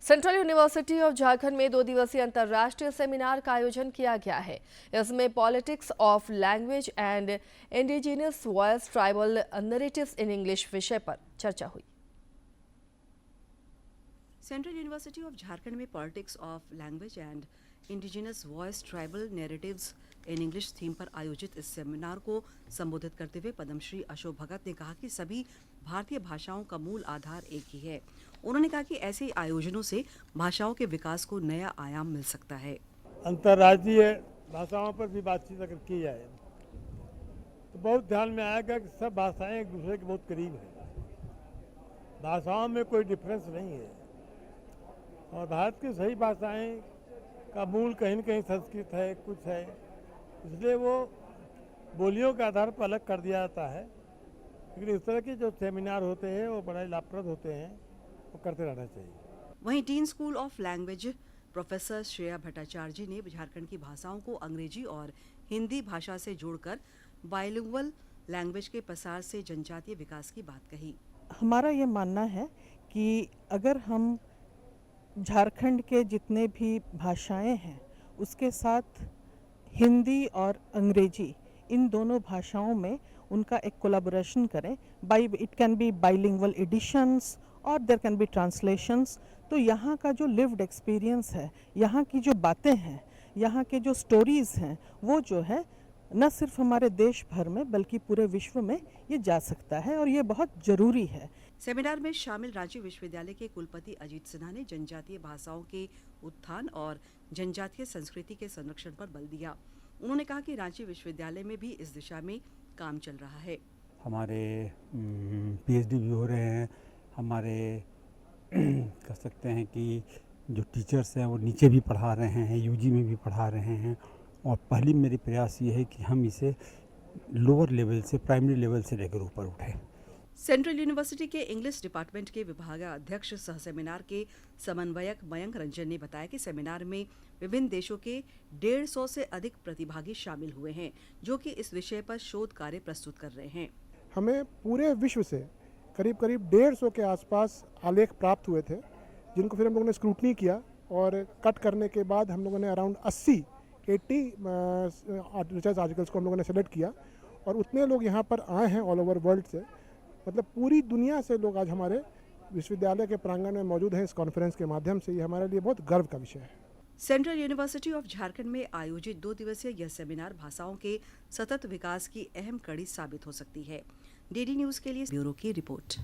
Central university of Jharkhand में 2 दिवसीय अंतर्राष्ट्रीय सेमिनार का आयोजन किया गया है। इसमें politics of language and indigenous voice tribal narratives in English विषय पर चर्चा हुई। सेंट्रल यूनिवर्सिटी ऑफ झारखंड में politics of language and indigenous voice tribal narratives in English theme पर आयोजित इस सेमिनार को संबोधित करते हुए पद्मश्री अशोक भगत ने कहा कि सभी भारतीय भाषाओं का मूल आधार एक ही है। उन्होंने कहा कि ऐसे आयोजनों से भाषाओं के विकास को नया आयाम मिल सकता है। अंतर्राष्ट्रीय भाषाओं पर भी बातचीत अगर की जाए तो बहुत ध्यान में आएगा कि सब भाषाएं एक दूसरे के बहुत करीब हैं। भाषाओं में कोई डिफरेंस नहीं है और भारत की सही भाषाएं का मूल कहीं न कहीं संस्कृत है, कुछ है, इसलिए वो बोलियों के आधार पर अलग कर दिया जाता है। लेकिन इस तरह के जो सेमिनार होते हैं वो बड़ा लाभप्रद होते हैं, वो करते रहना चाहिए। वहीं dean school of language professor Shreya Bhattacharya ji ने झारखंड की भाषाओं को अंग्रेजी और हिंदी भाषा से जोड़कर बाइलिंगुअल लैंग्वेज के प्रसार से जनजातीय विकास की बात कही। हमारा ये मानना है कि अगर हम झारखंड के जितने भी भाषाएं हैं उसके साथ हिंदी और अंग्रेजी इन दोनों भाषाओं में उनका एक कोलैबोरेशन करें, it can be bilingual editions और देयर कैन बी ट्रांसलेशंस, तो यहाँ का जो लिव्ड एक्सपीरियंस है, यहाँ की जो बातें हैं, यहाँ के जो स्टोरीज़ हैं, वो जो है न सिर्फ हमारे देश भर में बल्कि पूरे विश्व में ये जा सकता है और ये बहुत ज़रूरी है। सेमिनार में शामिल रांची विश्वविद्यालय के कुलपति अजीत सिन्हा ने जनजातीय भाषाओं के उत्थान और जनजातीय संस्कृति के संरक्षण पर बल दिया। उन्होंने कहा कि रांची विश्वविद्यालय में भी इस दिशा में काम चल रहा है। हमारे पीएचडी भी हो रहे हैं, हमारे कह सकते हैं कि जो टीचर्स हैं वो नीचे भी पढ़ा रहे हैं, यूजी में भी पढ़ा रहे हैं और पहली मेरी प्रयास ये है कि हम इसे लोअर लेवल से, प्राइमरी लेवल से लेकर ऊपर उठें। सेंट्रल यूनिवर्सिटी के इंग्लिश डिपार्टमेंट के विभागाध्यक्ष सह सेमिनार के समन्वयक मयंक रंजन ने बताया कि सेमिनार में विभिन्न देशों के 150 से अधिक प्रतिभागी शामिल हुए हैं, जो कि इस विषय पर शोध कार्य प्रस्तुत कर रहे हैं। हमें पूरे विश्व से करीब 150 के आसपास आलेख प्राप्त हुए थे, जिनको फिर हम लोगों ने स्क्रूटनी किया और कट करने के बाद हम लोगों ने अराउंड 80 रिसर्च आर्टिकल्स को हम लोगों ने सेलेक्ट किया और उतने लोग यहाँ पर आए हैं ऑल ओवर वर्ल्ड से, मतलब पूरी दुनिया से लोग आज हमारे विश्वविद्यालय के प्रांगण में मौजूद हैं इस कॉन्फ्रेंस के माध्यम से। ये हमारे लिए बहुत गर्व का विषय है। सेंट्रल यूनिवर्सिटी ऑफ झारखंड में आयोजित 2 दिवसीय यह सेमिनार भाषाओं के सतत विकास की अहम कड़ी साबित हो सकती है। डीडी न्यूज़ के लिए ब्यूरो की रिपोर्ट।